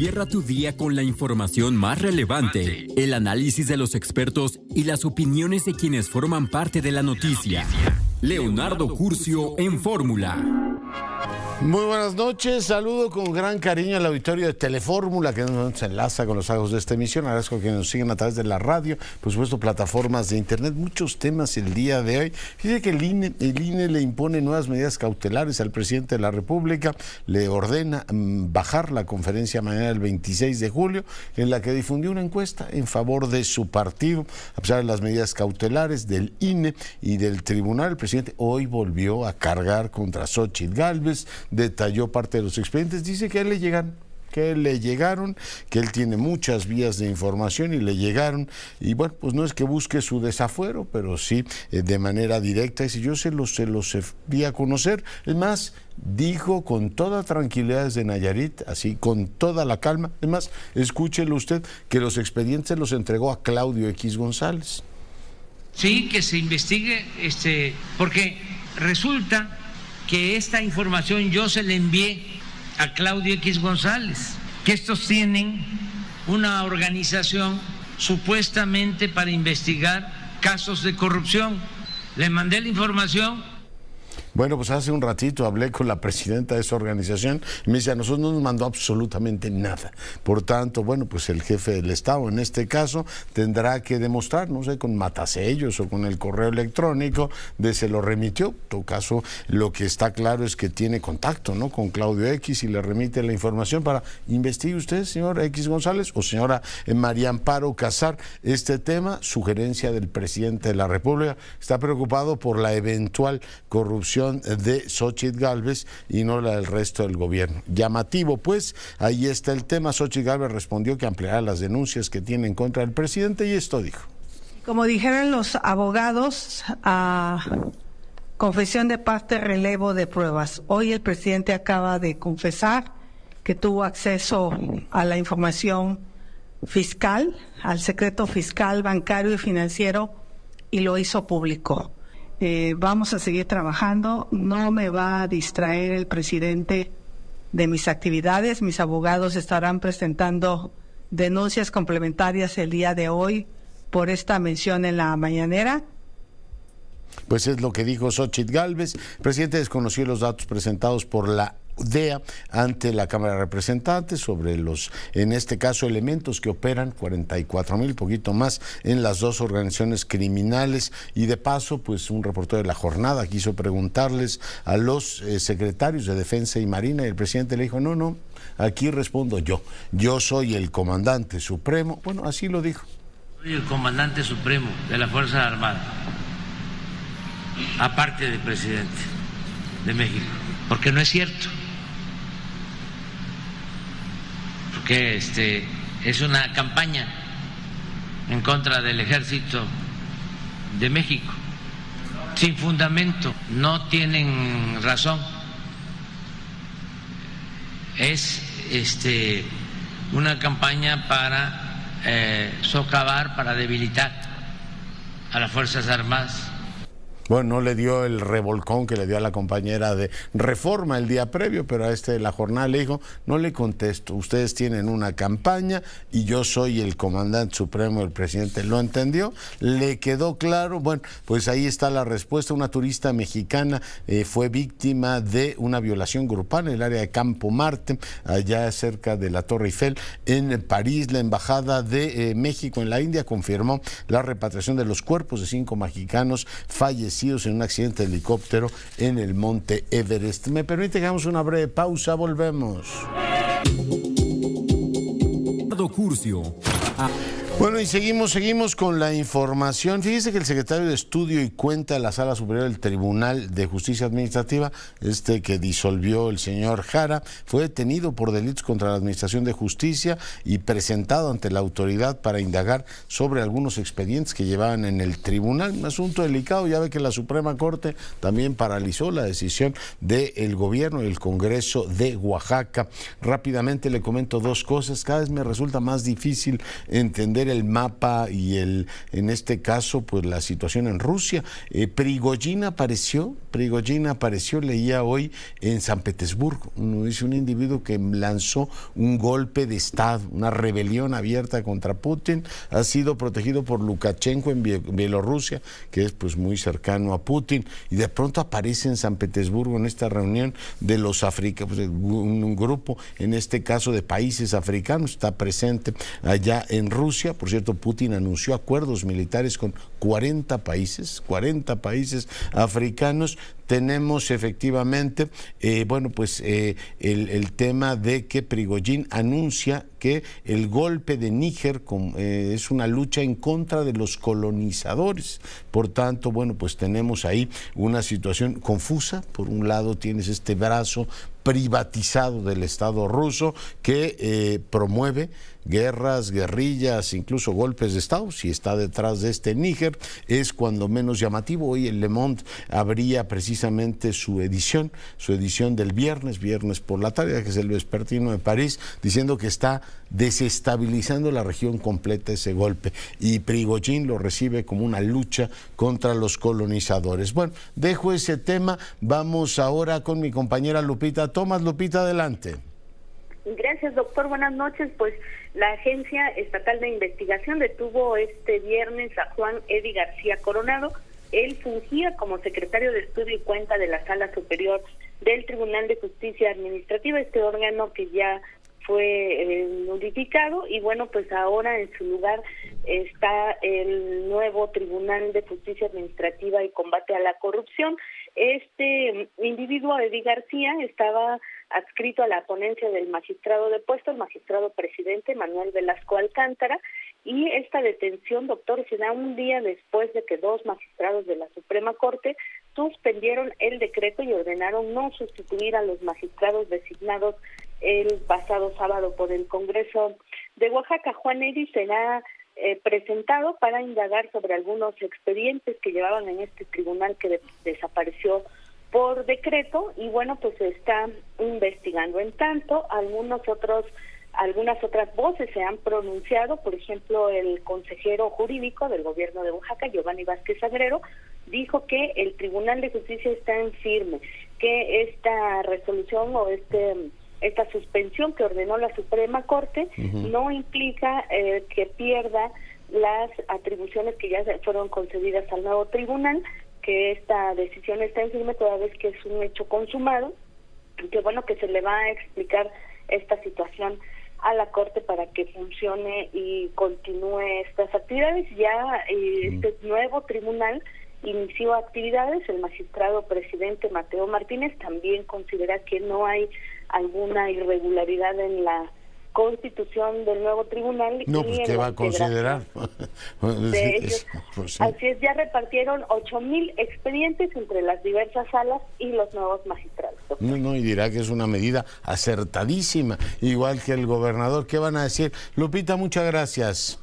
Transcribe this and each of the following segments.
Cierra tu día con la información más relevante, el análisis de los expertos y las opiniones de quienes forman parte de la noticia. Leonardo Curcio en Fórmula. Muy buenas noches, saludo con gran cariño al auditorio de Telefórmula que nos enlaza con los ojos de esta emisión. Agradezco que nos sigan a través de la radio, por supuesto plataformas de internet, muchos temas el día de hoy. Fíjese que el INE le impone nuevas medidas cautelares al presidente de la República, le ordena bajar la conferencia mañana el 26 de julio, en la que difundió una encuesta en favor de su partido. A pesar de las medidas cautelares del INE y del tribunal, el presidente hoy volvió a cargar contra Xóchitl Gálvez, detalló parte de los expedientes, dice que a él le llegaron, que él tiene muchas vías de información y le llegaron, y bueno, pues no es que busque su desafuero, pero sí de manera directa, y si yo se los di a conocer, es más, dijo con toda tranquilidad desde Nayarit, así con toda la calma, es más, escúchelo usted, que los expedientes los entregó a Claudio X González. Sí, que se investigue, porque resulta que esta información yo se la envié a Claudio X González, que estos tienen una organización supuestamente para investigar casos de corrupción. Le mandé la información. Bueno, pues hace un ratito hablé con la presidenta de esa organización y me dice, a nosotros no nos mandó absolutamente nada. Por tanto, bueno, pues el jefe del Estado, en este caso, tendrá que demostrar, no sé, con matasellos o con el correo electrónico, de se lo remitió. En todo caso, lo que está claro es que tiene contacto, ¿no?, con Claudio X y le remite la información para investigue usted, señor X González o señora María Amparo Casar, este tema. Sugerencia del presidente de la República, está preocupado por la eventual corrupción de Xóchitl Gálvez y no la del resto del gobierno. Llamativo, pues, ahí está el tema. Xóchitl Gálvez respondió que ampliará las denuncias que tiene en contra del presidente y esto dijo. Como dijeron los abogados, confesión de parte, relevo de pruebas. Hoy el presidente acaba de confesar que tuvo acceso a la información fiscal, al secreto fiscal, bancario y financiero, y lo hizo público. Vamos a seguir trabajando, no me va a distraer el presidente de mis actividades. Mis abogados estarán presentando denuncias complementarias el día de hoy por esta mención en la mañanera. Pues es lo que dijo Xóchitl Gálvez. El presidente desconoció los datos presentados por la DEA ante la Cámara de Representantes sobre los, en este caso, elementos que operan 44,000, poquito más, en las dos organizaciones criminales. Y de paso, pues un reportero de La Jornada quiso preguntarles a los secretarios de Defensa y Marina y el presidente le dijo, no, aquí respondo yo soy el comandante supremo. Bueno, así lo dijo. Soy el comandante supremo de la Fuerza Armada, aparte del presidente de México, porque no es cierto. Que es una campaña en contra del Ejército de México, sin fundamento, no tienen razón. Es una campaña para socavar, para debilitar a las Fuerzas Armadas. Bueno, no le dio el revolcón que le dio a la compañera de Reforma el día previo, pero a La Jornada le dijo, no le contesto, ustedes tienen una campaña y yo soy el comandante supremo del presidente. ¿Lo entendió? ¿Le quedó claro? Bueno, pues ahí está la respuesta. Una turista mexicana fue víctima de una violación grupal en el área de Campo Marte, allá cerca de la Torre Eiffel, en París. La Embajada de México en la India confirmó la repatriación de los cuerpos de 5 mexicanos fallecidos en un accidente de helicóptero en el monte Everest. Me permite que hagamos una breve pausa, volvemos. Curcio. Bueno, y seguimos con la información. Fíjese que el secretario de Estudio y Cuenta de la Sala Superior del Tribunal de Justicia Administrativa, que disolvió el señor Jara, fue detenido por delitos contra la Administración de Justicia y presentado ante la autoridad para indagar sobre algunos expedientes que llevaban en el tribunal. Un asunto delicado, ya ve que la Suprema Corte también paralizó la decisión del gobierno y el Congreso de Oaxaca. Rápidamente le comento dos cosas. Cada vez me resulta más difícil entender ver el mapa y en este caso, pues la situación en Rusia. Prigozhin apareció, leía hoy en San Petersburgo. Dice un individuo que lanzó un golpe de Estado, una rebelión abierta contra Putin. Ha sido protegido por Lukashenko en Bielorrusia, que es pues muy cercano a Putin, y de pronto aparece en San Petersburgo en esta reunión de los africanos, pues, un grupo, en este caso de países africanos, está presente allá en Rusia. Por cierto, Putin anunció acuerdos militares con 40 países africanos. Tenemos efectivamente, el tema de que Prigozhin anuncia que el golpe de Níger es una lucha en contra de los colonizadores. Por tanto, pues tenemos ahí una situación confusa. Por un lado tienes este brazo privatizado del Estado ruso que promueve guerras, guerrillas, incluso golpes de Estado. Si está detrás de este Níger, es cuando menos llamativo. Hoy en Le Monde habría precisamente su edición del viernes por la tarde, que es el vespertino de París, diciendo que está desestabilizando la región completa ese golpe, y Prigozhin lo recibe como una lucha contra los colonizadores. Bueno, dejo ese tema, vamos ahora con mi compañera Lupita Tomás. Lupita, adelante. Gracias, doctor. Buenas noches. Pues la Agencia Estatal de Investigación detuvo este viernes a Juan Edi García Coronado. Él fungía como secretario de Estudio y Cuenta de la Sala Superior del Tribunal de Justicia Administrativa, este órgano que ya fue notificado, y pues ahora en su lugar está el nuevo Tribunal de Justicia Administrativa y Combate a la Corrupción. Este individuo, Edi García, estaba adscrito a la ponencia del magistrado depuesto, el magistrado presidente Manuel Velasco Alcántara, y esta detención, doctor, se da un día después de que 2 magistrados de la Suprema Corte suspendieron el decreto y ordenaron no sustituir a los magistrados designados el pasado sábado por el Congreso de Oaxaca. Juan Edi será presentado para indagar sobre algunos expedientes que llevaban en este tribunal que desapareció por decreto, y pues se está investigando. En tanto, algunas otras voces se han pronunciado. Por ejemplo, el consejero jurídico del gobierno de Oaxaca, Giovanni Vázquez Agrero, dijo que el Tribunal de Justicia está en firme, que esta resolución o esta suspensión que ordenó la Suprema Corte no implica que pierda las atribuciones que ya fueron concedidas al nuevo tribunal, que esta decisión está en firme toda vez que es un hecho consumado, y que se le va a explicar esta situación a la Corte para que funcione y continúe estas actividades. Ya este nuevo tribunal inició actividades. El magistrado presidente Mateo Martínez también considera que no hay alguna irregularidad en la constitución del nuevo tribunal. No, pues ¿qué va a considerar? De ellos. Pues, sí. Así es, ya repartieron 8,000 expedientes entre las diversas salas y los nuevos magistrados. No, y dirá que es una medida acertadísima, igual que el gobernador. ¿Qué van a decir? Lupita, muchas gracias.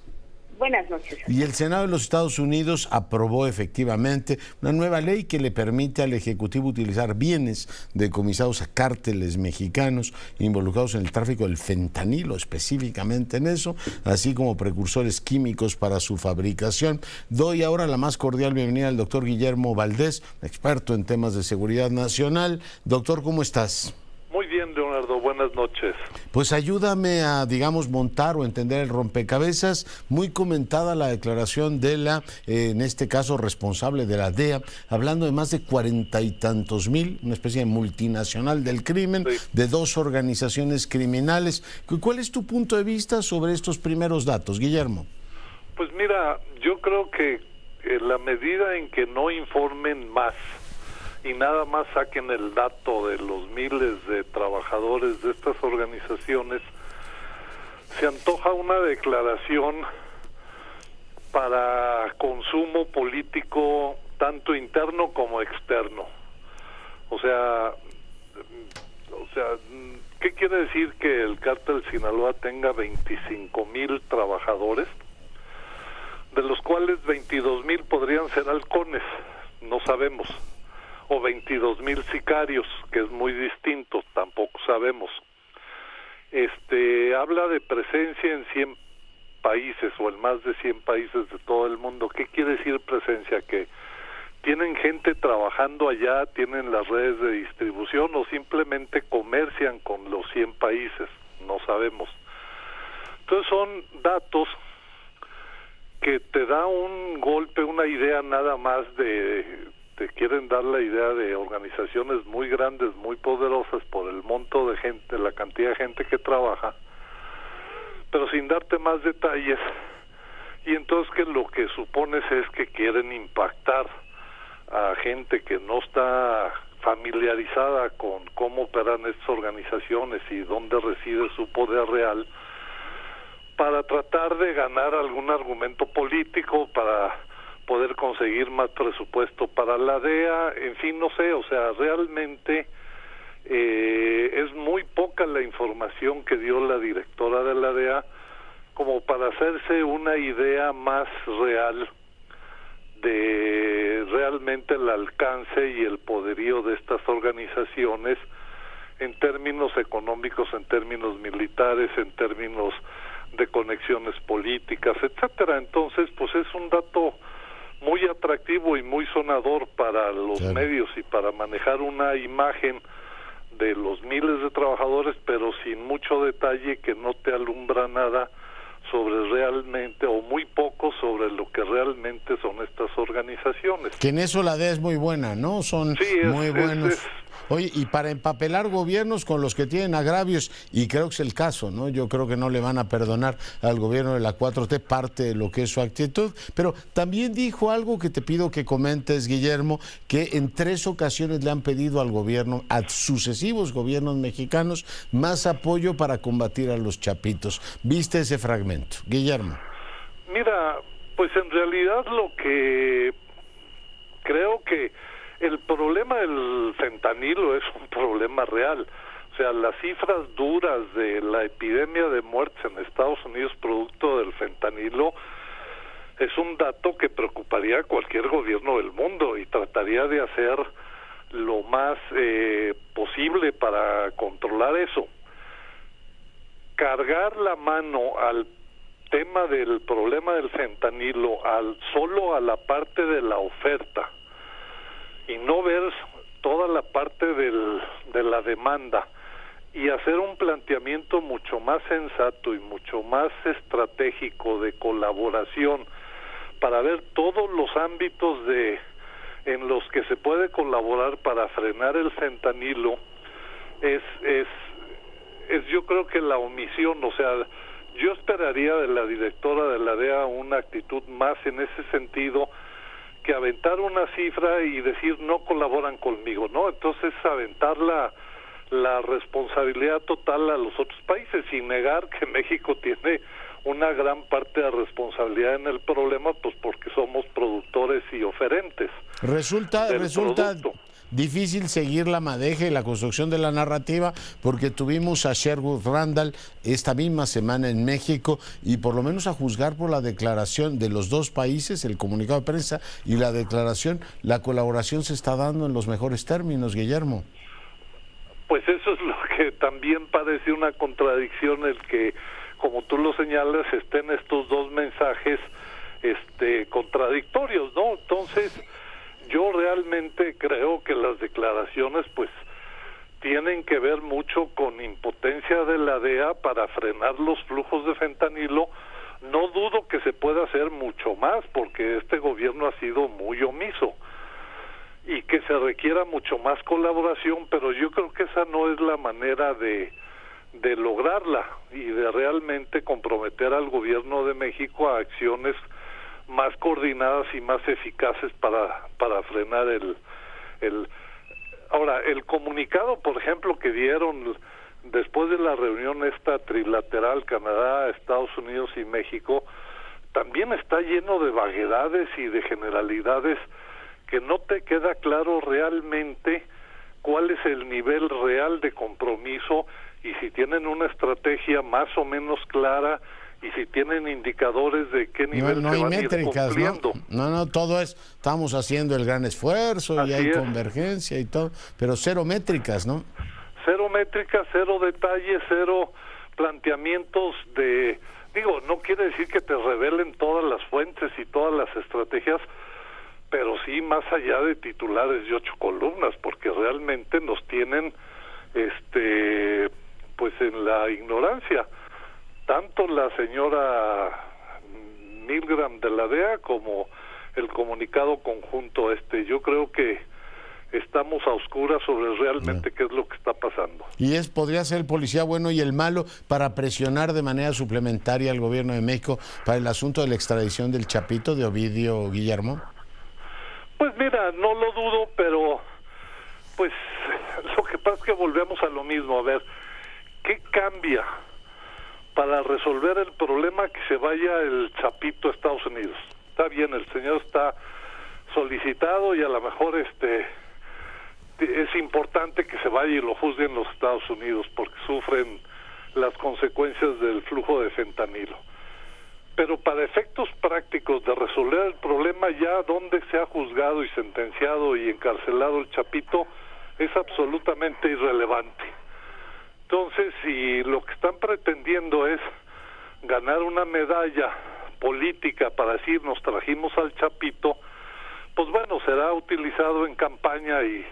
Buenas noches. Y el Senado de los Estados Unidos aprobó efectivamente una nueva ley que le permite al Ejecutivo utilizar bienes decomisados a cárteles mexicanos involucrados en el tráfico del fentanilo, específicamente en eso, así como precursores químicos para su fabricación. Doy ahora la más cordial bienvenida al doctor Guillermo Valdés, experto en temas de seguridad nacional. Doctor, ¿cómo estás? Muy bien, Leonardo, buenas noches. Pues ayúdame a, montar o entender el rompecabezas. Muy comentada la declaración de la, en este caso, responsable de la DEA, hablando de más de 40 y tantos mil, una especie de multinacional del crimen, sí, de 2 organizaciones criminales. ¿Cuál es tu punto de vista sobre estos primeros datos, Guillermo? Pues mira, yo creo que en la medida en que no informen más, y nada más saquen el dato de los miles de trabajadores de estas organizaciones, se antoja una declaración para consumo político tanto interno como externo. O sea, ¿qué quiere decir que el cártel Sinaloa tenga 25,000 trabajadores, de los cuales 22,000 podrían ser halcones? No sabemos. O 22,000 sicarios, que es muy distinto, tampoco sabemos. Habla de presencia en 100 países o en más de 100 países de todo el mundo. ¿Qué quiere decir presencia? Que tienen gente trabajando allá, tienen las redes de distribución o simplemente comercian con los 100 países, no sabemos. Entonces son datos que te da un golpe, una idea nada más te quieren dar la idea de organizaciones muy grandes, muy poderosas por el monto de gente, la cantidad de gente que trabaja, pero sin darte más detalles. Y entonces que lo que supones es que quieren impactar a gente que no está familiarizada con cómo operan estas organizaciones y dónde reside su poder real, para tratar de ganar algún argumento político, para poder conseguir más presupuesto para la DEA, en fin, no sé, o sea, realmente es muy poca la información que dio la directora de la DEA como para hacerse una idea más real de realmente el alcance y el poderío de estas organizaciones en términos económicos, en términos militares, en términos de conexiones políticas, etcétera. Entonces, pues es un dato muy atractivo y muy sonador para los medios y para manejar una imagen de los miles de trabajadores, pero sin mucho detalle, que no te alumbra nada sobre realmente, o muy poco sobre lo que realmente son estas organizaciones. Que en eso la DEA es muy buena, ¿no? Son muy buenos. Oye, y para empapelar gobiernos con los que tienen agravios, y creo que es el caso, ¿no? Yo creo que no le van a perdonar al gobierno de la 4T parte de lo que es su actitud, pero también dijo algo que te pido que comentes, Guillermo, que en 3 ocasiones le han pedido al gobierno, a sucesivos gobiernos mexicanos, más apoyo para combatir a los chapitos. ¿Viste ese fragmento, Guillermo? Mira, pues en realidad lo que creo que el problema del fentanilo es un problema real. O sea, las cifras duras de la epidemia de muertes en Estados Unidos producto del fentanilo es un dato que preocuparía a cualquier gobierno del mundo y trataría de hacer lo más posible para controlar eso. Cargar la mano al tema del problema del fentanilo solo a la parte de la oferta y no ver toda la parte de la demanda y hacer un planteamiento mucho más sensato y mucho más estratégico de colaboración para ver todos los ámbitos en los que se puede colaborar para frenar el fentanilo es yo creo que la omisión. O sea, yo esperaría de la directora de la DEA una actitud más en ese sentido que aventar una cifra y decir no colaboran conmigo, ¿no? Entonces aventar la responsabilidad total a los otros países sin negar que México tiene una gran parte de responsabilidad en el problema, pues porque somos productores y oferentes. Resulta difícil seguir la madeja y la construcción de la narrativa porque tuvimos a Sherwood Randall esta misma semana en México y por lo menos a juzgar por la declaración de los dos países, el comunicado de prensa y la declaración, la colaboración se está dando en los mejores términos, Guillermo. Pues eso es lo que también parece una contradicción, el que, como tú lo señalas, estén estos dos mensajes contradictorios, ¿no? Entonces, yo realmente creo que las declaraciones pues tienen que ver mucho con impotencia de la DEA para frenar los flujos de fentanilo. No dudo que se pueda hacer mucho más porque este gobierno ha sido muy omiso y que se requiera mucho más colaboración, pero yo creo que esa no es la manera de lograrla y de realmente comprometer al gobierno de México a acciones más coordinadas y más eficaces para frenar Ahora, el comunicado, por ejemplo, que dieron después de la reunión esta trilateral Canadá, Estados Unidos y México, también está lleno de vaguedades y de generalidades que no te queda claro realmente cuál es el nivel real de compromiso y si tienen una estrategia más o menos clara y si tienen indicadores de qué nivel no se hay van métricas, a ir cumpliendo. No, todo es, estamos haciendo el gran esfuerzo y hay convergencia y todo, pero cero métricas, ¿no? Cero métricas, cero detalles, cero planteamientos de Digo, no quiere decir que te revelen todas las fuentes y todas las estrategias, pero sí más allá de titulares de 8 columnas, porque realmente nos tienen pues en la ignorancia, tanto la señora Milgram de la DEA como el comunicado conjunto yo creo que estamos a oscuras sobre realmente qué es lo que está pasando. ¿Y podría ser el policía bueno y el malo para presionar de manera suplementaria al gobierno de México para el asunto de la extradición del Chapito, de Ovidio Guillermo? Pues mira, no lo dudo, pero pues lo que pasa es que volvemos a lo mismo. A ver, ¿qué cambia para resolver el problema que se vaya el Chapito a Estados Unidos? Está bien, el señor está solicitado y a lo mejor es importante que se vaya y lo juzguen los Estados Unidos porque sufren las consecuencias del flujo de fentanilo. Pero para efectos prácticos de resolver el problema, ya donde se ha juzgado y sentenciado y encarcelado el Chapito es absolutamente irrelevante. Entonces, si lo que están pretendiendo es ganar una medalla política para decir nos trajimos al Chapito, pues bueno, será utilizado en campaña y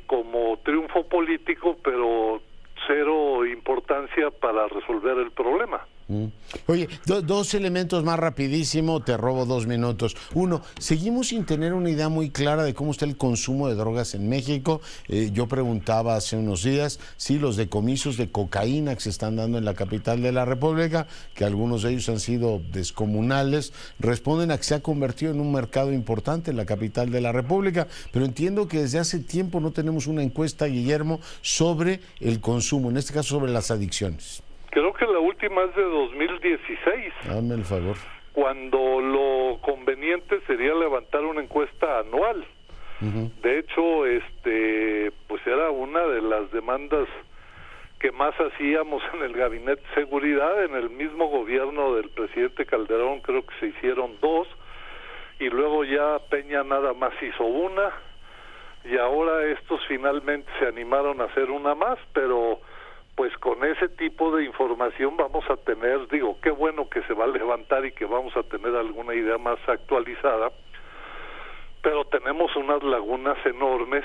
como triunfo político, pero cero importancia para resolver el problema. Oye, dos elementos más rapidísimo, te robo 2 minutos. Uno, seguimos sin tener una idea muy clara de cómo está el consumo de drogas en México. Yo preguntaba hace unos días si los decomisos de cocaína que se están dando en la capital de la República, que algunos de ellos han sido descomunales, responden a que se ha convertido en un mercado importante en la capital de la República, pero entiendo que desde hace tiempo no tenemos una encuesta, Guillermo, sobre el consumo, en este caso sobre las adicciones. Creo que la última es de 2016. Dame el favor. Cuando lo conveniente sería levantar una encuesta anual. Uh-huh. De hecho, pues era una de las demandas que más hacíamos en el Gabinete de Seguridad. En el mismo gobierno del presidente Calderón creo que se hicieron 2, y luego ya Peña nada más hizo una, y ahora estos finalmente se animaron a hacer una más, pero pues con ese tipo de información vamos a tener, digo, qué bueno que se va a levantar y que vamos a tener alguna idea más actualizada, pero tenemos unas lagunas enormes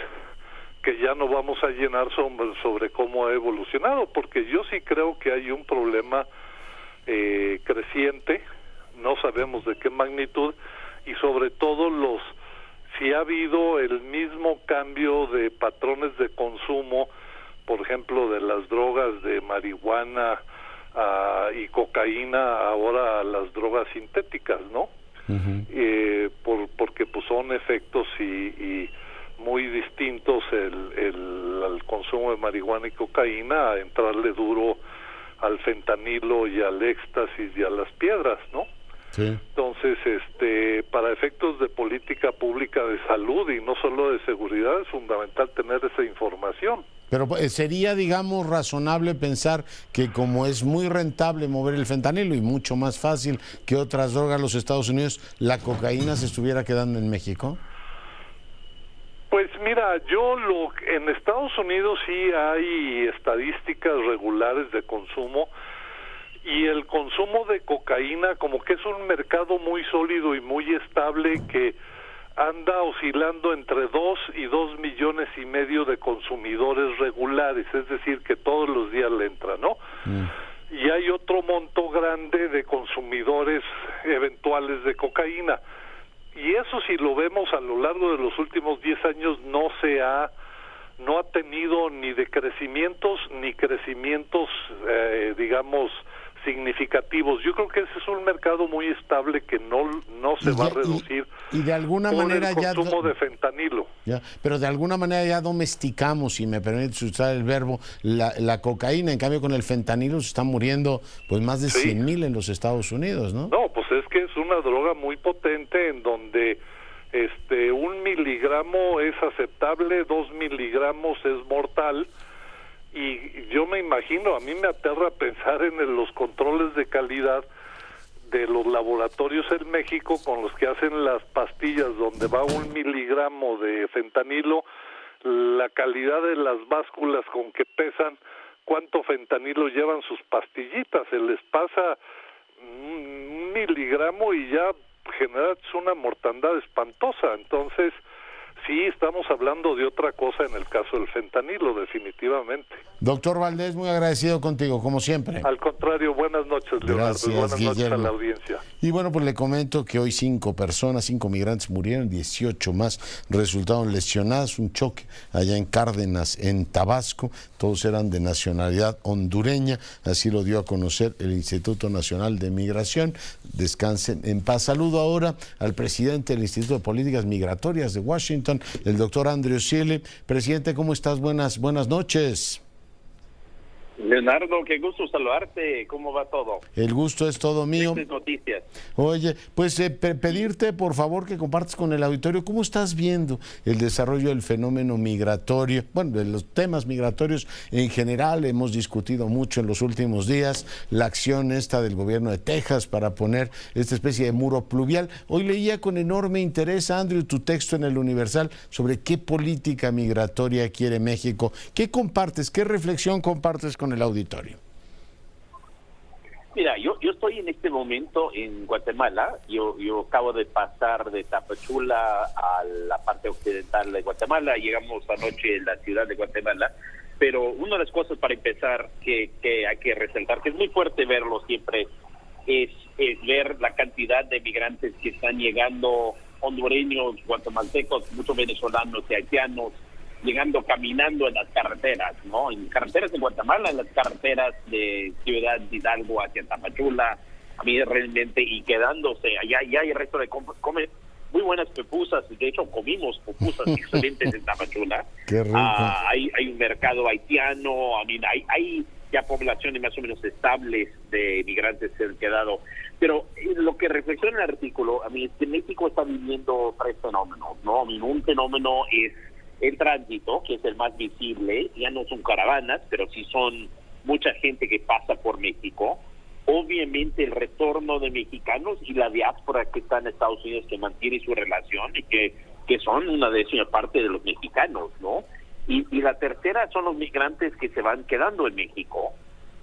que ya no vamos a llenar sobre cómo ha evolucionado, porque yo sí creo que hay un problema creciente, no sabemos de qué magnitud, y sobre todo si ha habido el mismo cambio de patrones de consumo, por ejemplo, de las drogas de marihuana y cocaína, ahora a las drogas sintéticas, ¿no? Uh-huh. Porque pues son efectos y muy distintos el consumo de marihuana y cocaína a entrarle duro al fentanilo y al éxtasis y a las piedras, ¿no? Sí. Entonces, para efectos de política pública de salud y no solo de seguridad, es fundamental tener esa información. Pero sería, digamos, razonable pensar que como es muy rentable mover el fentanilo y mucho más fácil que otras drogas en los Estados Unidos, la cocaína se estuviera quedando en México. Pues mira, en Estados Unidos sí hay estadísticas regulares de consumo, y el consumo de cocaína como que es un mercado muy sólido y muy estable que anda oscilando entre 2 y 2,5 millones de consumidores regulares, es decir, que todos los días le entra, ¿no? Y hay otro monto grande de consumidores eventuales de cocaína. Y eso, si lo vemos a lo largo de los últimos 10 años, no ha tenido ni decrecimientos ni crecimientos, digamos, significativos. Yo creo que ese es un mercado muy estable que no se va a reducir y de alguna manera el consumo de fentanilo. Pero de alguna manera ya domesticamos, si me permites usar el verbo, la cocaína. En cambio, con el fentanilo se están muriendo pues más de 100,000 en los Estados Unidos, ¿no? No, pues es que es una droga muy potente en donde 1 miligramo es aceptable, 2 miligramos es mortal. Y yo me imagino, a mí me aterra pensar en los controles de calidad de los laboratorios en México con los que hacen las pastillas donde va 1 miligramo de fentanilo, la calidad de las básculas con que pesan, cuánto fentanilo llevan sus pastillitas, se les pasa un miligramo y ya generas una mortandad espantosa. Entonces, sí, estamos hablando de otra cosa en el caso del fentanilo, definitivamente. Doctor Valdés, muy agradecido contigo, como siempre. Al contrario, buenas noches, Leonardo. Gracias, Buenas noches Guillermo. a la audiencia. Y bueno, pues le comento que hoy 5 migrantes murieron, 18 más resultaron lesionados, un choque allá en Cárdenas, en Tabasco, todos eran de nacionalidad hondureña, así lo dio a conocer el Instituto Nacional de Migración. Descansen en paz. Saludo ahora al presidente del Instituto de Políticas Migratorias de Washington, el doctor Andrew Seeley. Presidente, ¿cómo estás? Buenas noches. Leonardo, qué gusto saludarte. ¿Cómo va todo? El gusto es todo mío. Noticias. Oye, pues pedirte por favor que compartas con el auditorio cómo estás viendo el desarrollo del fenómeno migratorio, bueno, de los temas migratorios en general. Hemos discutido mucho en los últimos días la acción esta del gobierno de Texas para poner esta especie de muro pluvial. Hoy leía con enorme interés, Andrew, tu texto en el Universal sobre qué política migratoria quiere México. ¿Qué compartes? ¿Qué reflexión compartes con el auditorio? Mira, yo estoy en este momento en Guatemala. Yo acabo de pasar de Tapachula a la parte occidental de Guatemala. Llegamos anoche en la ciudad de Guatemala. Pero una de las cosas para empezar que hay que resaltar, que es muy fuerte verlo siempre, es ver la cantidad de migrantes que están llegando, hondureños, guatemaltecos, muchos venezolanos y haitianos, llegando caminando en las carreteras, ¿no? En carreteras de Guatemala, en las carreteras de Ciudad Hidalgo hacia Tapachula, a mí realmente, y quedándose, allá hay el resto de comer muy buenas pupusas. De hecho, comimos pupusas excelentes en Tapachula. Qué rico. Hay un mercado haitiano, hay ya poblaciones más o menos estables de migrantes que han quedado. Pero lo que reflexiona el artículo, a mí, es que México está viviendo 3 fenómenos, ¿no? A mí, un fenómeno es el tránsito, que es el más visible. Ya no son caravanas, pero sí son mucha gente que pasa por México. Obviamente el retorno de mexicanos y la diáspora que está en Estados Unidos, que mantiene su relación y que son una décima parte de los mexicanos, ¿no? Y la tercera son los migrantes que se van quedando en México.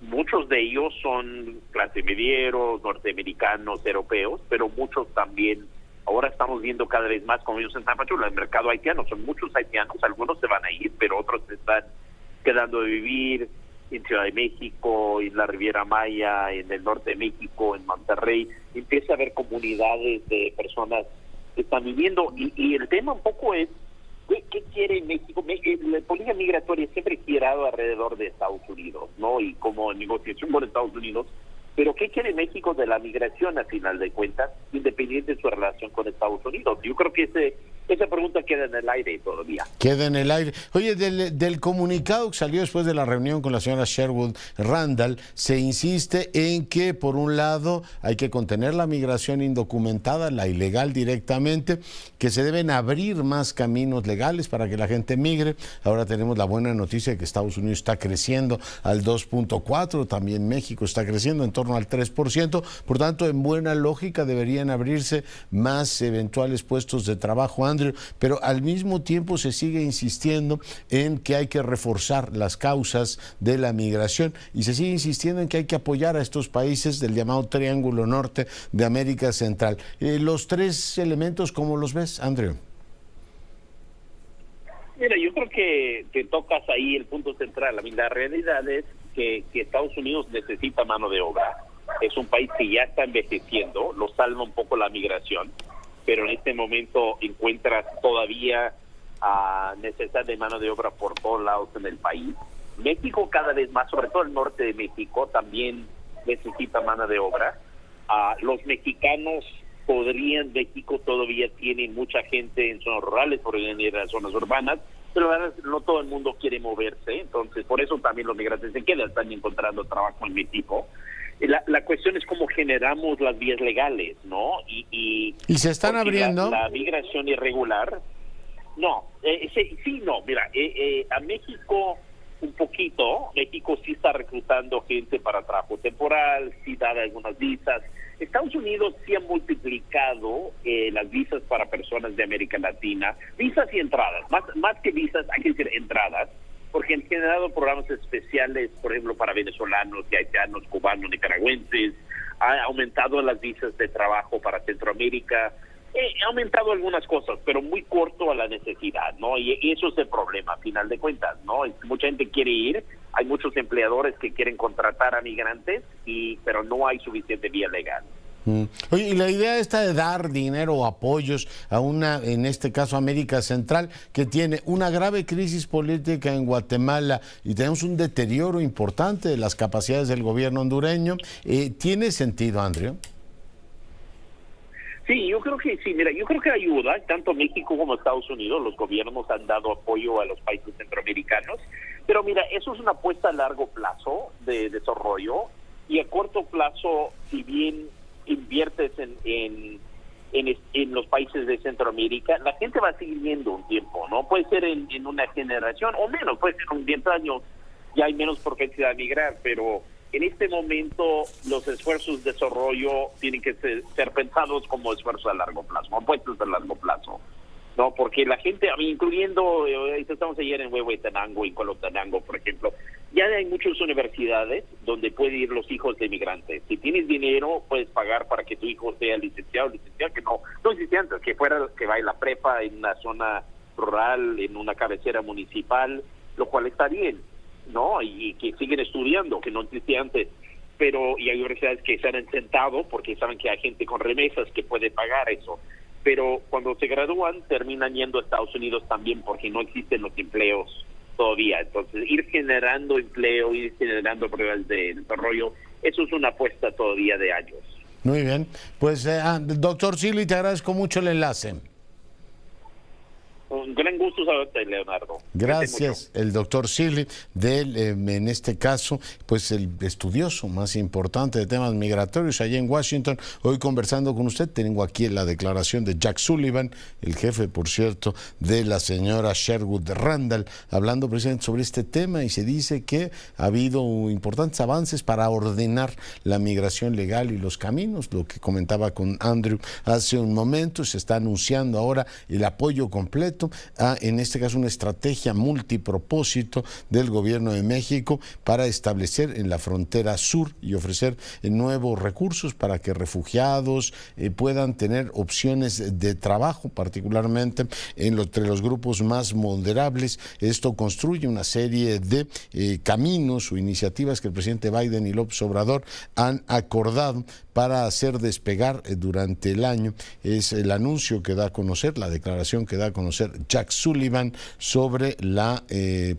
Muchos de ellos son clase medieros, norteamericanos, europeos, pero muchos también. Ahora estamos viendo cada vez más, como ellos en Tapachula, el mercado haitiano. Son muchos haitianos, algunos se van a ir, pero otros se están quedando a vivir en Ciudad de México, en la Riviera Maya, en el norte de México, en Monterrey. Empieza a haber comunidades de personas que están viviendo. Y el tema un poco es, ¿qué quiere México? La política migratoria siempre ha girado alrededor de Estados Unidos, ¿no? Y como negociación con Estados Unidos. Pero ¿qué quiere México de la migración a final de cuentas, independiente de su relación con Estados Unidos? Yo creo que esa pregunta queda en el aire todavía. Queda en el aire. Oye, del comunicado que salió después de la reunión con la señora Sherwood Randall, se insiste en que, por un lado, hay que contener la migración indocumentada, la ilegal directamente, que se deben abrir más caminos legales para que la gente migre. Ahora tenemos la buena noticia de que Estados Unidos está creciendo al 2.4%, también México está creciendo en torno al 3%, por tanto, en buena lógica deberían abrirse más eventuales puestos de trabajo, Andrew, pero al mismo tiempo se sigue insistiendo en que hay que reforzar las causas de la migración y se sigue insistiendo en que hay que apoyar a estos países del llamado Triángulo Norte de América Central. Los 3 elementos, ¿cómo los ves, Andrew? Mira, yo creo que tocas ahí el punto central. A mí, la realidad es que Estados Unidos necesita mano de obra. Es un país que ya está envejeciendo, lo salva un poco la migración, pero en este momento encuentras todavía necesidad de mano de obra por todos lados en el país. México cada vez más, sobre todo el norte de México, también necesita mano de obra. Los mexicanos México todavía tiene mucha gente en zonas rurales, por en las zonas urbanas, pero no todo el mundo quiere moverse, entonces por eso también los migrantes se quedan, están encontrando trabajo en México. La cuestión es cómo generamos las vías legales, ¿no? Y se están abriendo. La migración irregular, no, mira, a México un poquito. México sí está reclutando gente para trabajo temporal, sí da algunas visas. Estados Unidos sí ha multiplicado las visas para personas de América Latina, visas y entradas, más que visas, hay que decir entradas. porque han generado programas especiales, por ejemplo, para venezolanos, haitianos, cubanos, nicaragüenses, ha aumentado las visas de trabajo para Centroamérica, ha aumentado algunas cosas, pero muy corto a la necesidad, ¿no? Y eso es el problema, a final de cuentas, ¿no? Mucha gente quiere ir, hay muchos empleadores que quieren contratar a migrantes, pero no hay suficiente vía legal. Oye, y la idea esta de dar dinero o apoyos a una, en este caso América Central, que tiene una grave crisis política en Guatemala y tenemos un deterioro importante de las capacidades del gobierno hondureño, ¿tiene sentido, Andrew? Sí, yo creo que sí. Mira, yo creo que ayuda, tanto México como Estados Unidos, los gobiernos han dado apoyo a los países centroamericanos, pero mira, eso es una apuesta a largo plazo de desarrollo, y a corto plazo, si bien inviertes en los países de Centroamérica, la gente va a seguir viendo un tiempo, ¿no? Puede ser en una generación o menos, puede ser en 10 años, ya hay menos propensidad a migrar, pero en este momento los esfuerzos de desarrollo tienen que ser pensados como esfuerzos a largo plazo, apuestas a largo plazo, ¿no? Porque la gente, incluyendo, estamos ayer en Huehuetenango, en Colotenango, por ejemplo, ya hay muchas universidades donde pueden ir los hijos de migrantes. Si tienes dinero, puedes pagar para que tu hijo sea licenciado, que no licenciado, que vaya a la prepa en una zona rural, en una cabecera municipal, lo cual está bien, ¿no? Y que siguen estudiando, que no existe antes. Pero, y hay universidades que se han sentado porque saben que hay gente con remesas que puede pagar eso. Pero cuando se gradúan, terminan yendo a Estados Unidos también porque no existen los empleos todavía. Entonces, ir generando empleo, ir generando pruebas de desarrollo, eso es una apuesta todavía de años. Muy bien. Pues, doctor Silvi, te agradezco mucho el enlace. Un gran gusto saludarte, Leonardo. Gracias, el doctor Silvi, en este caso, pues el estudioso más importante de temas migratorios allá en Washington. Hoy conversando con usted, tengo aquí la declaración de Jack Sullivan, el jefe, por cierto, de la señora Sherwood Randall, hablando precisamente sobre este tema, y se dice que ha habido importantes avances para ordenar la migración legal y los caminos, lo que comentaba con Andrew hace un momento. Se está anunciando ahora el apoyo completo a, en este caso, una estrategia multipropósito del gobierno de México para establecer en la frontera sur y ofrecer nuevos recursos para que refugiados puedan tener opciones de trabajo, particularmente entre los grupos más vulnerables. Esto construye una serie de caminos o iniciativas que el presidente Biden y López Obrador han acordado para hacer despegar durante el año. Es el anuncio que da a conocer, la declaración que da a conocer Jack Sullivan sobre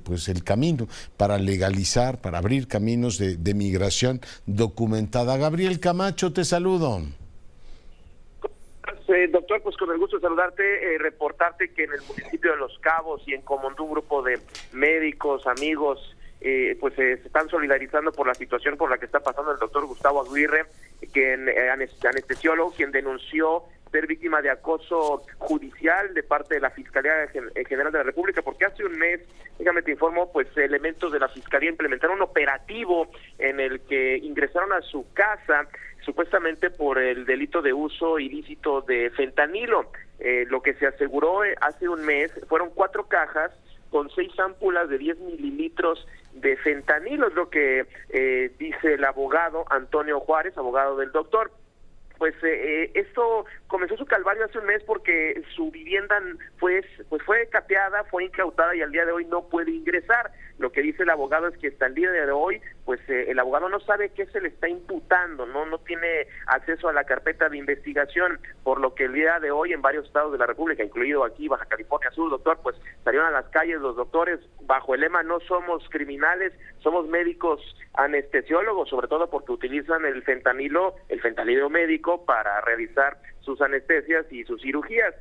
pues el camino para legalizar, para abrir caminos de migración documentada. Gabriel Camacho, te saludo. Doctor, pues con el gusto de saludarte, reportarte que en el municipio de Los Cabos y en Comondú, un grupo de médicos, amigos, pues se están solidarizando por la situación por la que está pasando el doctor Gustavo Aguirre, quien anestesiólogo, quien denunció ser víctima de acoso judicial de parte de la Fiscalía General de la República, porque hace un mes, déjame te informo, pues elementos de la Fiscalía implementaron un operativo en el que ingresaron a su casa supuestamente por el delito de uso ilícito de fentanilo. Lo que se aseguró hace un mes fueron 4 cajas con 6 ámpulas de 10 mililitros de fentanilo, es lo que dice el abogado Antonio Juárez, abogado del doctor. Pues esto comenzó su calvario hace un mes porque su vivienda fue cateada, fue incautada y al día de hoy no puede ingresar. Lo que dice el abogado es que hasta el día de hoy, pues el abogado no sabe qué se le está imputando, no tiene acceso a la carpeta de investigación, por lo que el día de hoy en varios estados de la República, incluido aquí Baja California Sur, doctor, pues salieron a las calles los doctores bajo el lema "no somos criminales, somos médicos anestesiólogos", sobre todo porque utilizan el fentanilo médico para realizar sus anestesias y sus cirugías.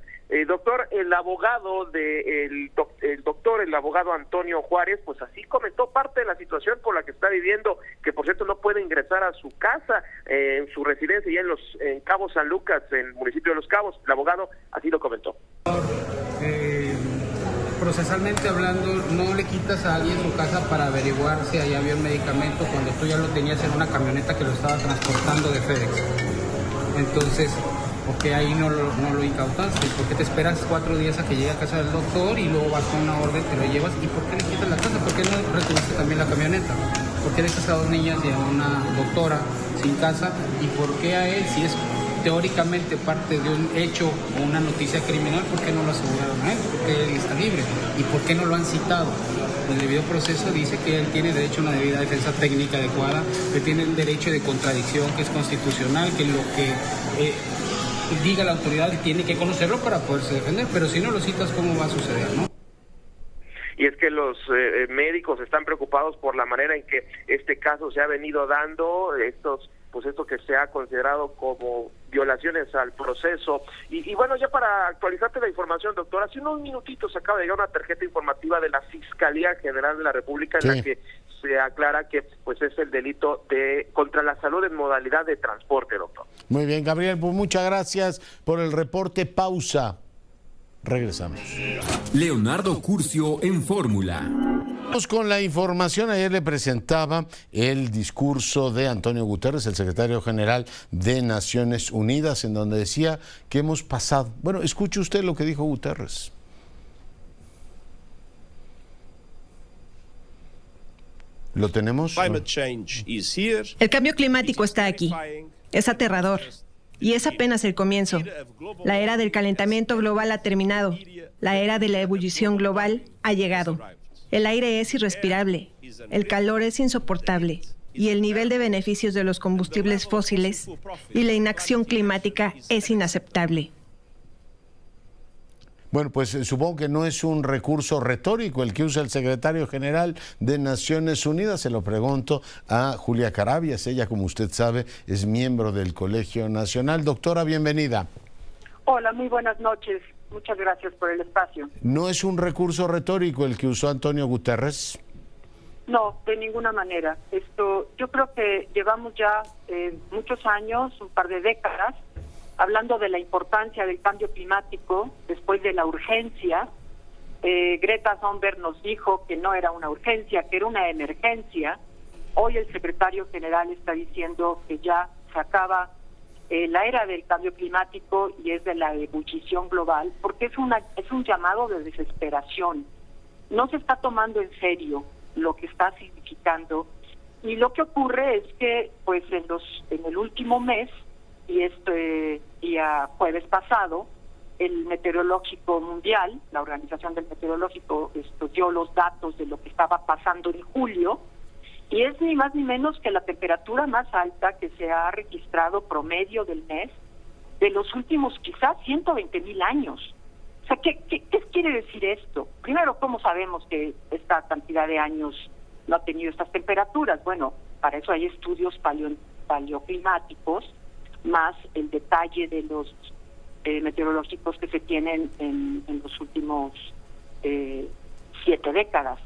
Doctor, el abogado el abogado Antonio Juárez, pues así comentó parte de la situación por la que está viviendo, que por cierto no puede ingresar a su casa, en su residencia ya en Cabo San Lucas, en el municipio de Los Cabos. El abogado así lo comentó. Procesalmente hablando, no le quitas a alguien su casa para averiguar si ahí había un medicamento cuando tú ya lo tenías en una camioneta que lo estaba transportando de FedEx. Entonces, ¿por qué ahí no lo incautaste? ¿Por qué te esperas 4 días a que llegue a casa del doctor y luego vas con una orden, te lo llevas? ¿Y por qué le quitas la casa? ¿Por qué no retuviste también la camioneta? ¿Por qué dejas a 2 niñas y a una doctora sin casa? ¿Y por qué a él, si es teóricamente parte de un hecho o una noticia criminal, por qué no lo aseguraron a él? ¿Por qué él está libre? ¿Y por qué no lo han citado? El debido proceso dice que él tiene derecho a una debida defensa técnica adecuada, que tiene el derecho de contradicción que es constitucional, que lo que diga la autoridad tiene que conocerlo para poderse defender, pero si no lo citas, ¿cómo va a suceder, no? Y es que los médicos están preocupados por la manera en que este caso se ha venido dando, esto que se ha considerado como violaciones al proceso. Y bueno, ya para actualizarte la información, doctor, hace unos minutitos acaba de llegar una tarjeta informativa de la Fiscalía General de la República en la que se aclara que pues es el delito de contra la salud en modalidad de transporte, doctor. Muy bien, Gabriel, pues muchas gracias por el reporte. Pausa. Regresamos. Leonardo Curcio en Fórmula. Vamos con la información. Ayer le presentaba el discurso de Antonio Guterres, el secretario general de Naciones Unidas, en donde decía que hemos pasado. Bueno, escuche usted lo que dijo Guterres. ¿Lo tenemos? El cambio climático está aquí. Es aterrador. Y es apenas el comienzo. La era del calentamiento global ha terminado. La era de la ebullición global ha llegado. El aire es irrespirable. El calor es insoportable. Y el nivel de beneficios de los combustibles fósiles y la inacción climática es inaceptable. Bueno, pues supongo que no es un recurso retórico el que usa el secretario general de Naciones Unidas. Se lo pregunto a Julia Carabias. Ella, como usted sabe, es miembro del Colegio Nacional. Doctora, bienvenida. Hola, muy buenas noches. Muchas gracias por el espacio. ¿No es un recurso retórico el que usó Antonio Guterres? No, de ninguna manera. Yo creo que llevamos ya muchos años, un par de décadas, hablando de la importancia del cambio climático después de la urgencia. Greta Thunberg nos dijo que no era una urgencia, que era una emergencia. Hoy el secretario general está diciendo que ya se acaba la era del cambio climático y es de la ebullición global, porque es un llamado de desesperación. No se está tomando en serio lo que está significando, y lo que ocurre es que pues en el último mes y día jueves pasado, el Meteorológico Mundial, la Organización del Meteorológico, dio los datos de lo que estaba pasando en julio, y es ni más ni menos que la temperatura más alta que se ha registrado promedio del mes de los últimos quizás 120,000 años. O sea, ¿qué quiere decir esto? Primero, ¿cómo sabemos que esta cantidad de años no ha tenido estas temperaturas? Bueno, para eso hay estudios paleoclimáticos, más el detalle de los meteorológicos que se tienen en los últimos 7 décadas.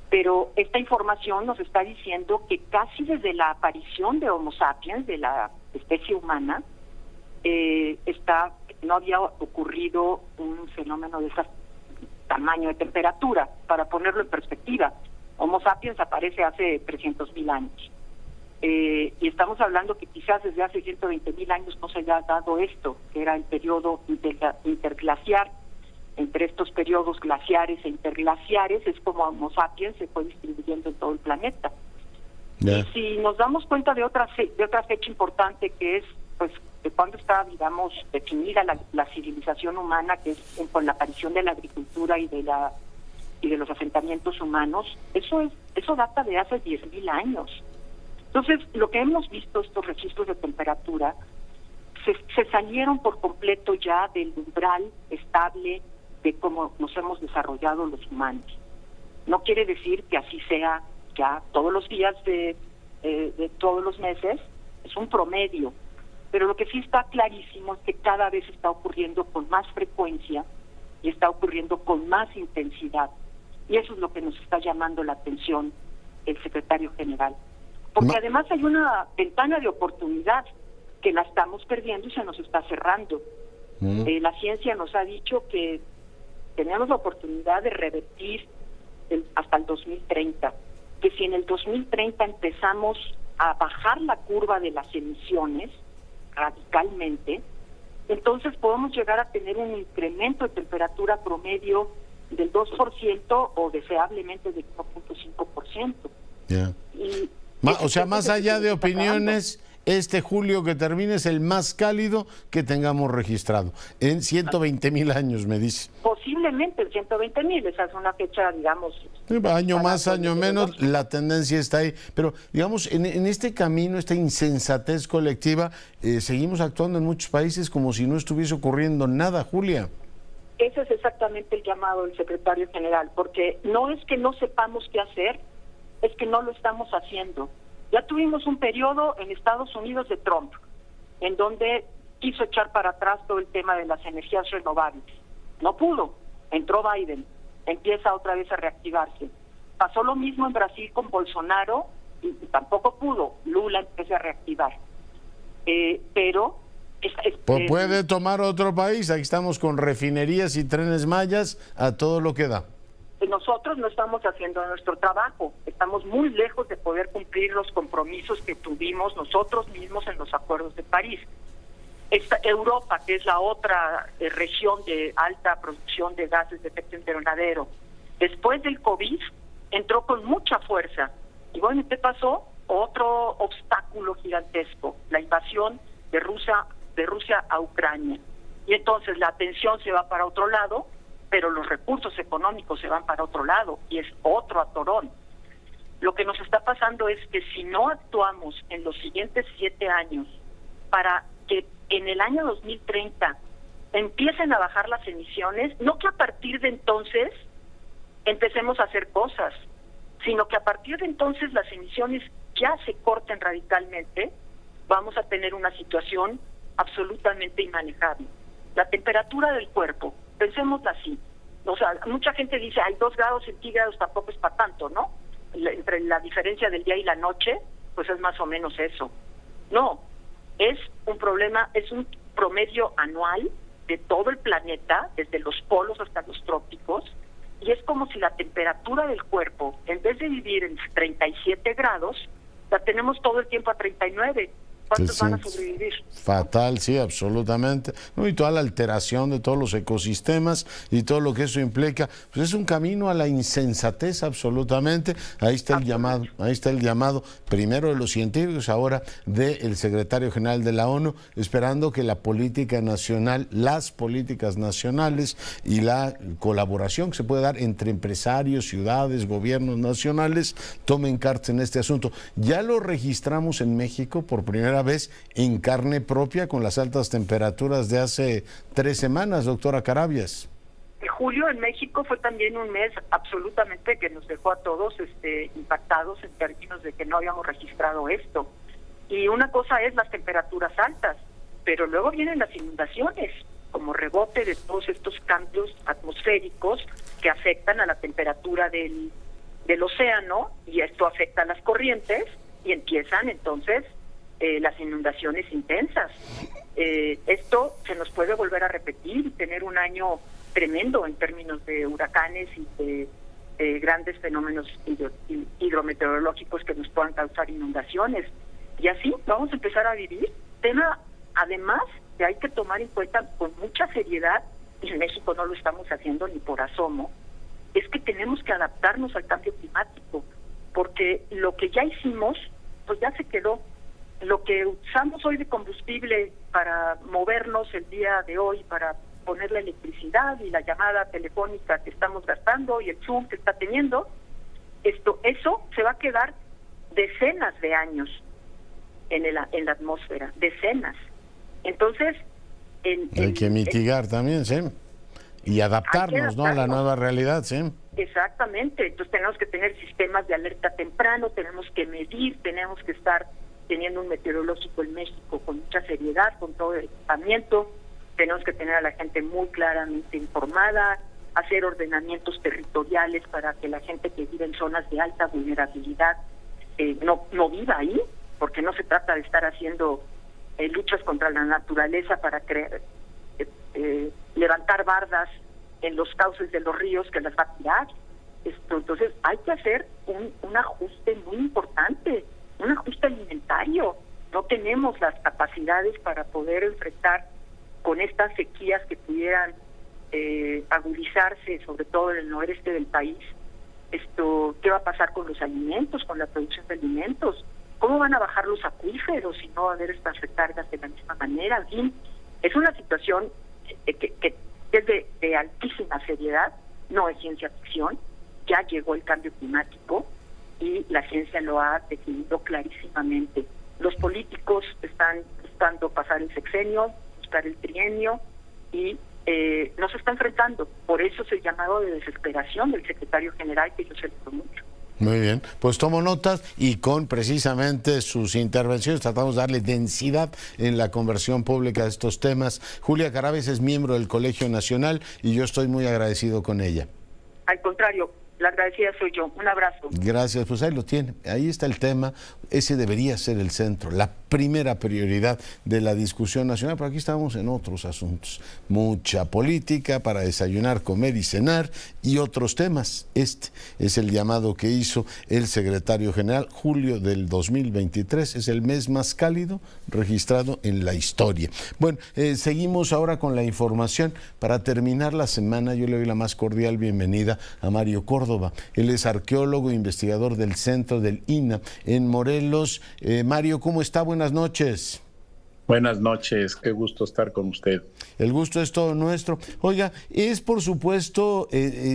Pero esta información nos está diciendo que casi desde la aparición de Homo sapiens, de la especie humana, no había ocurrido un fenómeno de ese tamaño de temperatura. Para ponerlo en perspectiva, Homo sapiens aparece hace 300,000 años. Y estamos hablando que quizás desde hace 120,000 años no se haya dado esto, que era el periodo interglaciar. Entre estos periodos glaciares e interglaciares es como Homo sapiens se fue distribuyendo en todo el planeta. Y si nos damos cuenta de otra fecha importante, que es pues de cuando está, digamos, definida la civilización humana, que es con la aparición de la agricultura y de los asentamientos humanos, eso data de hace 10,000 años. Entonces, lo que hemos visto, estos registros de temperatura, se salieron por completo ya del umbral estable de cómo nos hemos desarrollado los humanos. No quiere decir que así sea ya todos los días de todos los meses, es un promedio, pero lo que sí está clarísimo es que cada vez está ocurriendo con más frecuencia y está ocurriendo con más intensidad, y eso es lo que nos está llamando la atención el secretario general, porque además hay una ventana de oportunidad que la estamos perdiendo y se nos está cerrando. La ciencia nos ha dicho que tenemos la oportunidad de revertir hasta el 2030, que si en el 2030 empezamos a bajar la curva de las emisiones radicalmente, entonces podemos llegar a tener un incremento de temperatura promedio del 2% o deseablemente del 1.5%. Yeah. O sea, más allá de opiniones, este julio que termina es el más cálido que tengamos registrado. En 120,000 años, me dice. Posiblemente en 120,000, esa es una fecha, digamos... Año más, año menos, la tendencia está ahí. Pero, digamos, en este camino, esta insensatez colectiva, seguimos actuando en muchos países como si no estuviese ocurriendo nada, Julia. Ese es exactamente el llamado del secretario general, porque no es que no sepamos qué hacer, es que no lo estamos haciendo. Ya tuvimos un periodo en Estados Unidos de Trump, en donde quiso echar para atrás todo el tema de las energías renovables. No pudo. Entró Biden. Empieza otra vez a reactivarse. Pasó lo mismo en Brasil con Bolsonaro y tampoco pudo. Lula empieza a reactivar. Pero... puede tomar otro país. Aquí estamos con refinerías y trenes mayas a todo lo que da. Nosotros no estamos haciendo nuestro trabajo, estamos muy lejos de poder cumplir los compromisos que tuvimos nosotros mismos en los acuerdos de París. Europa, que es la otra región de alta producción de gases de efecto invernadero, después del COVID entró con mucha fuerza. Y bueno, ¿qué pasó? Otro obstáculo gigantesco, la invasión de Rusia a Ucrania. Y entonces la atención se va para otro lado, pero los recursos económicos se van para otro lado y es otro atorón. Lo que nos está pasando es que si no actuamos en los siguientes 7 años para que en el año 2030 empiecen a bajar las emisiones, no que a partir de entonces empecemos a hacer cosas, sino que a partir de entonces las emisiones ya se corten radicalmente, vamos a tener una situación absolutamente inmanejable. La temperatura del cuerpo, pensémosla así. O sea, mucha gente dice, hay 2 grados centígrados, tampoco es para tanto, ¿no? Entre la diferencia del día y la noche, pues es más o menos eso. No, es un problema, es un promedio anual de todo el planeta, desde los polos hasta los trópicos, y es como si la temperatura del cuerpo, en vez de vivir en 37 grados, la tenemos todo el tiempo a 39. ¿Cuántos van a sobrevivir? Fatal, sí, absolutamente. No, y toda la alteración de todos los ecosistemas y todo lo que eso implica, pues es un camino a la insensatez absolutamente. Ahí está el llamado primero de los científicos, ahora del secretario general de la ONU, esperando que la política nacional, las políticas nacionales y la colaboración que se puede dar entre empresarios, ciudades, gobiernos nacionales, tomen cartas en este asunto. Ya lo registramos en México por primera vez en carne propia con las altas temperaturas de hace 3 semanas, doctora Carabias. Julio en México fue también un mes absolutamente que nos dejó a todos impactados en términos de que no habíamos registrado esto. Y una cosa es las temperaturas altas, pero luego vienen las inundaciones como rebote de todos estos cambios atmosféricos que afectan a la temperatura del océano, y esto afecta a las corrientes y empiezan entonces las inundaciones intensas. Esto se nos puede volver a repetir y tener un año tremendo en términos de huracanes y de grandes fenómenos hidrometeorológicos que nos puedan causar inundaciones. Y así vamos a empezar a vivir. Tema, además, que hay que tomar en cuenta con mucha seriedad, y en México no lo estamos haciendo ni por asomo, es que tenemos que adaptarnos al cambio climático, porque lo que ya hicimos, pues ya se quedó. Lo que usamos hoy de combustible para movernos el día de hoy, para poner la electricidad y la llamada telefónica que estamos gastando y el Zoom que está teniendo, eso se va a quedar decenas de años en la atmósfera, decenas. Entonces... hay que mitigar también, sí, y adaptarnos, ¿no?, a la nueva realidad, sí. Exactamente, entonces tenemos que tener sistemas de alerta temprano, tenemos que medir, tenemos que estar teniendo un meteorológico en México con mucha seriedad, con todo el equipamiento, tenemos que tener a la gente muy claramente informada, hacer ordenamientos territoriales para que la gente que vive en zonas de alta vulnerabilidad no viva ahí, porque no se trata de estar haciendo luchas contra la naturaleza para levantar bardas en los cauces de los ríos que las va a tirar. Entonces hay que hacer un ajuste muy importante, un ajuste alimentario. No tenemos las capacidades para poder enfrentar con estas sequías que pudieran agudizarse, sobre todo en el noreste del país, ¿qué va a pasar con los alimentos, con la producción de alimentos? ¿Cómo van a bajar los acuíferos si no va a haber estas recargas de la misma manera? En fin, es una situación que es de altísima seriedad, no es ciencia ficción, ya llegó el cambio climático y la ciencia lo ha definido clarísimamente. Los políticos están buscando pasar el sexenio, buscar el trienio y no se está enfrentando. Por eso es el llamado de desesperación del secretario general, que yo celebro mucho. Muy bien, pues tomo notas y con precisamente sus intervenciones tratamos de darle densidad en la conversión pública de estos temas. Julia Caraves es miembro del Colegio Nacional y yo estoy muy agradecido con ella. Al contrario, la agradecida soy yo. Un abrazo. Gracias, pues ahí lo tiene. Ahí está el tema. Ese debería ser el centro, la primera prioridad de la discusión nacional, pero aquí estamos en otros asuntos. Mucha política para desayunar, comer y cenar y otros temas. Este es el llamado que hizo el secretario general. Julio del 2023 es el mes más cálido registrado en la historia. Bueno, seguimos ahora con la información. Para terminar la semana, yo le doy la más cordial bienvenida a Mario Córdoba. Él es arqueólogo e investigador del Centro del INAH en Morelos. Mario, ¿cómo está? Buenas noches. Buenas noches, qué gusto estar con usted. El gusto es todo nuestro. Oiga, es por supuesto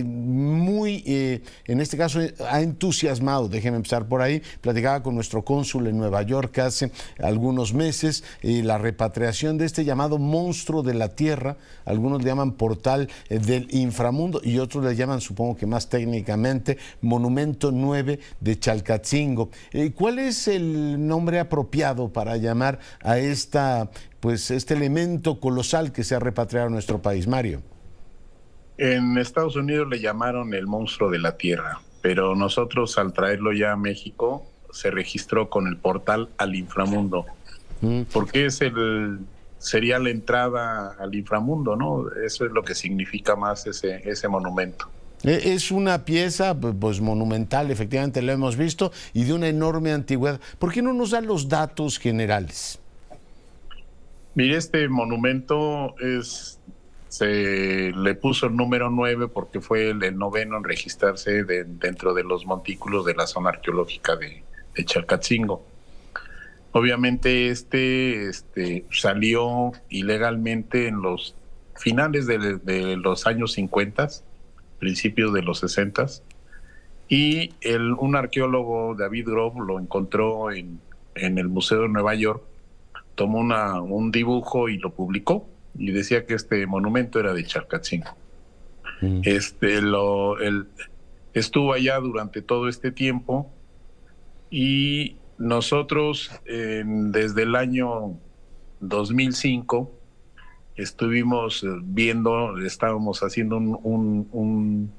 muy, en este caso ha entusiasmado, déjeme empezar por ahí, platicaba con nuestro cónsul en Nueva York hace algunos meses, la repatriación de este llamado monstruo de la tierra, algunos le llaman portal del inframundo y otros le llaman, supongo que más técnicamente, Monumento 9 de Chalcatzingo. ¿Cuál es el nombre apropiado para llamar a este elemento colosal que se ha repatriado a nuestro país, Mario? En Estados Unidos le llamaron el monstruo de la tierra, pero nosotros al traerlo ya a México se registró con el portal al inframundo, porque sería la entrada al inframundo, ¿no? Eso es lo que significa más ese monumento. Es una pieza pues monumental, efectivamente lo hemos visto, y de una enorme antigüedad. ¿Por qué no nos dan los datos generales? Mire, este monumento se le puso el número 9 porque fue el noveno en registrarse dentro de los montículos de la zona arqueológica de Chalcatzingo. Obviamente salió ilegalmente en los finales de los años 50, principios de los 60, y un arqueólogo, David Grove, lo encontró en el Museo de Nueva York. Tomó un dibujo y lo publicó y decía que este monumento era de Chalcatzingo. Estuvo allá durante todo este tiempo y nosotros desde el año 2005 estábamos haciendo un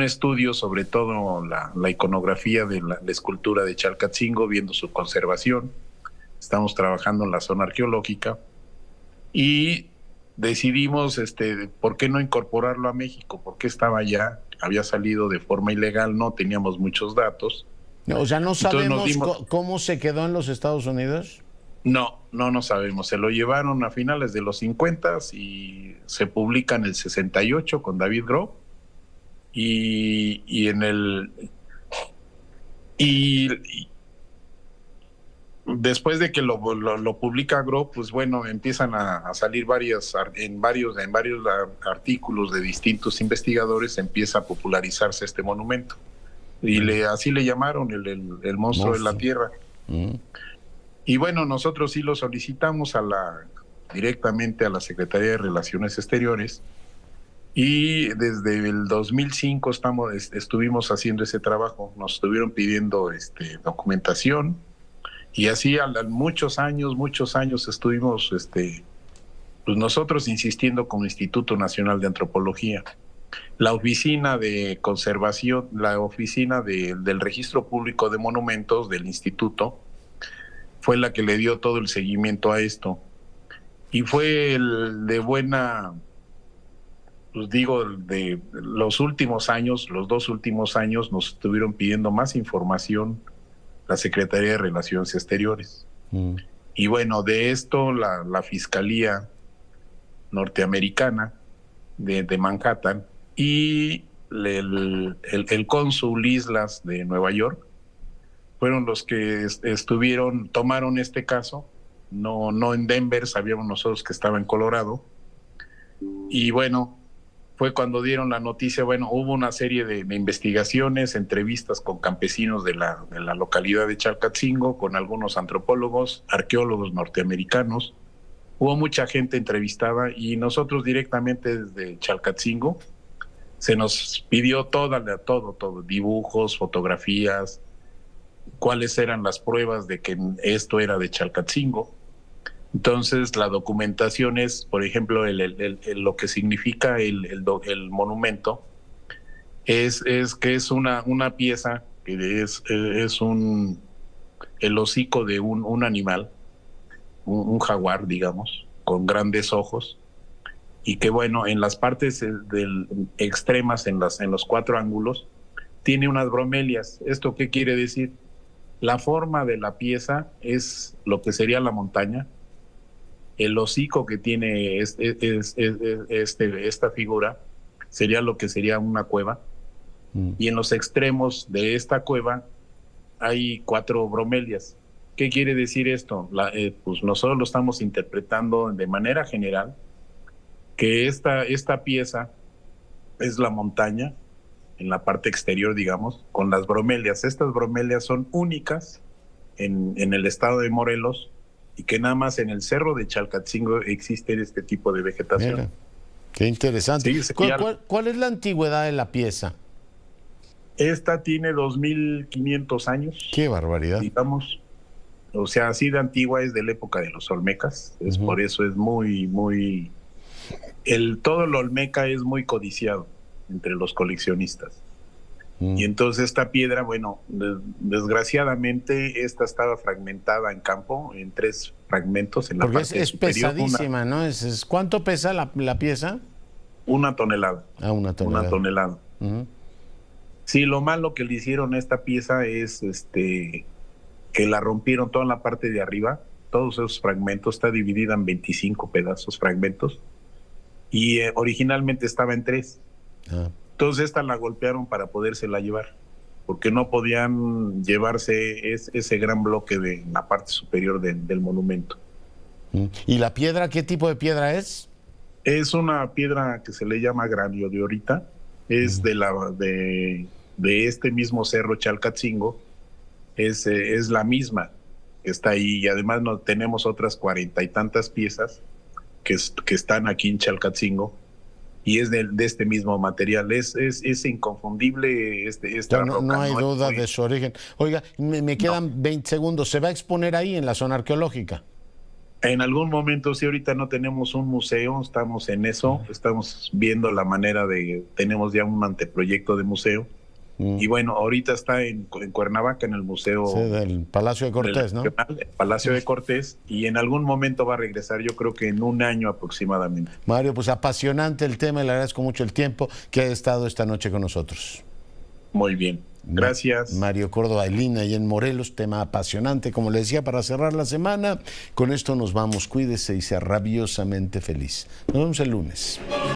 estudio sobre todo la iconografía de la escultura de Chalcatzingo, viendo su conservación. Estamos trabajando en la zona arqueológica y decidimos por qué no incorporarlo a México, porque estaba allá, había salido de forma ilegal, no teníamos muchos datos. O sea, ¿no sabemos cómo se quedó en los Estados Unidos? No sabemos. Se lo llevaron a finales de los 50 y se publica en el 68 con David Grove después de que lo publica Grove, pues bueno, empiezan a salir en varios artículos de distintos investigadores, empieza a popularizarse este monumento. Y así le llamaron el monstruo de la tierra. Y bueno, nosotros sí lo solicitamos directamente a la Secretaría de Relaciones Exteriores, y desde el 2005 estuvimos haciendo ese trabajo. Nos estuvieron pidiendo documentación. Y así muchos años estuvimos pues nosotros insistiendo con el Instituto Nacional de Antropología. La oficina de conservación, la oficina del Registro Público de Monumentos del Instituto fue la que le dio todo el seguimiento a esto. Y fue de los últimos años, los 2 últimos años, nos estuvieron pidiendo más información la Secretaría de Relaciones Exteriores. Y bueno, de esto la Fiscalía norteamericana de Manhattan y el cónsul Islas de Nueva York fueron los que tomaron este caso, no en Denver, sabíamos nosotros que estaba en Colorado, y bueno, fue cuando dieron la noticia. Bueno, hubo una serie de investigaciones, entrevistas con campesinos de la localidad de Chalcatzingo, con algunos antropólogos, arqueólogos norteamericanos, hubo mucha gente entrevistada y nosotros directamente desde Chalcatzingo se nos pidió todo, dibujos, fotografías, cuáles eran las pruebas de que esto era de Chalcatzingo. Entonces la documentación es, por ejemplo, lo que significa el monumento es que es una pieza que es el hocico de un animal, un jaguar, digamos, con grandes ojos, y que bueno, en las partes extremas, en los 4 ángulos, tiene unas bromelias. ¿Esto qué quiere decir? La forma de la pieza es lo que sería la montaña. El hocico que tiene esta figura sería lo que sería una cueva. Y en los extremos de esta cueva hay 4 bromelias. ¿Qué quiere decir esto? Pues nosotros lo estamos interpretando de manera general, que esta pieza es la montaña en la parte exterior, digamos, con las bromelias. Estas bromelias son únicas en el estado de Morelos, y que nada más en el cerro de Chalcatzingo existe este tipo de vegetación. Mira, qué interesante. Sí, ¿Cuál es la antigüedad de la pieza? Esta tiene 2.500 años. ¡Qué barbaridad! Digamos, o sea, así de antigua, es de la época de los olmecas. Es por eso es muy... todo lo olmeca es muy codiciado entre los coleccionistas. Y entonces esta piedra, bueno, desgraciadamente esta estaba fragmentada en campo, en 3 fragmentos en la porque parte es superior. Pesadísima, ¿no? ¿Cuánto pesa la pieza? 1 tonelada. Una tonelada. 1 tonelada. Sí, lo malo que le hicieron a esta pieza es que la rompieron toda la parte de arriba. Todos esos fragmentos, está dividida en 25 fragmentos, y originalmente estaba en 3. Entonces esta la golpearon para podérsela llevar, porque no podían llevarse ese gran bloque de la parte superior del monumento. ¿Y la piedra, qué tipo de piedra es? Es una piedra que se le llama graniodiorita, es de este mismo cerro Chalcatzingo, es la misma que está ahí, y además tenemos otras 40 y tantas piezas que están aquí en Chalcatzingo, y es de este mismo material. Es inconfundible esta roca. No hay duda de su origen. Oiga, me quedan 20 segundos. ¿Se va a exponer ahí en la zona arqueológica? En algún momento, sí, ahorita no tenemos un museo, estamos en eso, estamos viendo la manera tenemos ya un anteproyecto de museo. Y bueno, ahorita está en Cuernavaca, en el museo. Sí, del Palacio de Cortés, ¿no? El Palacio de Cortés, y en algún momento va a regresar, yo creo que en 1 año aproximadamente. Mario, pues apasionante el tema, y le agradezco mucho el tiempo que ha estado esta noche con nosotros. Muy bien, gracias. Mario Córdoba Lina, y en Morelos, tema apasionante, como le decía, para cerrar la semana. Con esto nos vamos, cuídese y sea rabiosamente feliz. Nos vemos el lunes.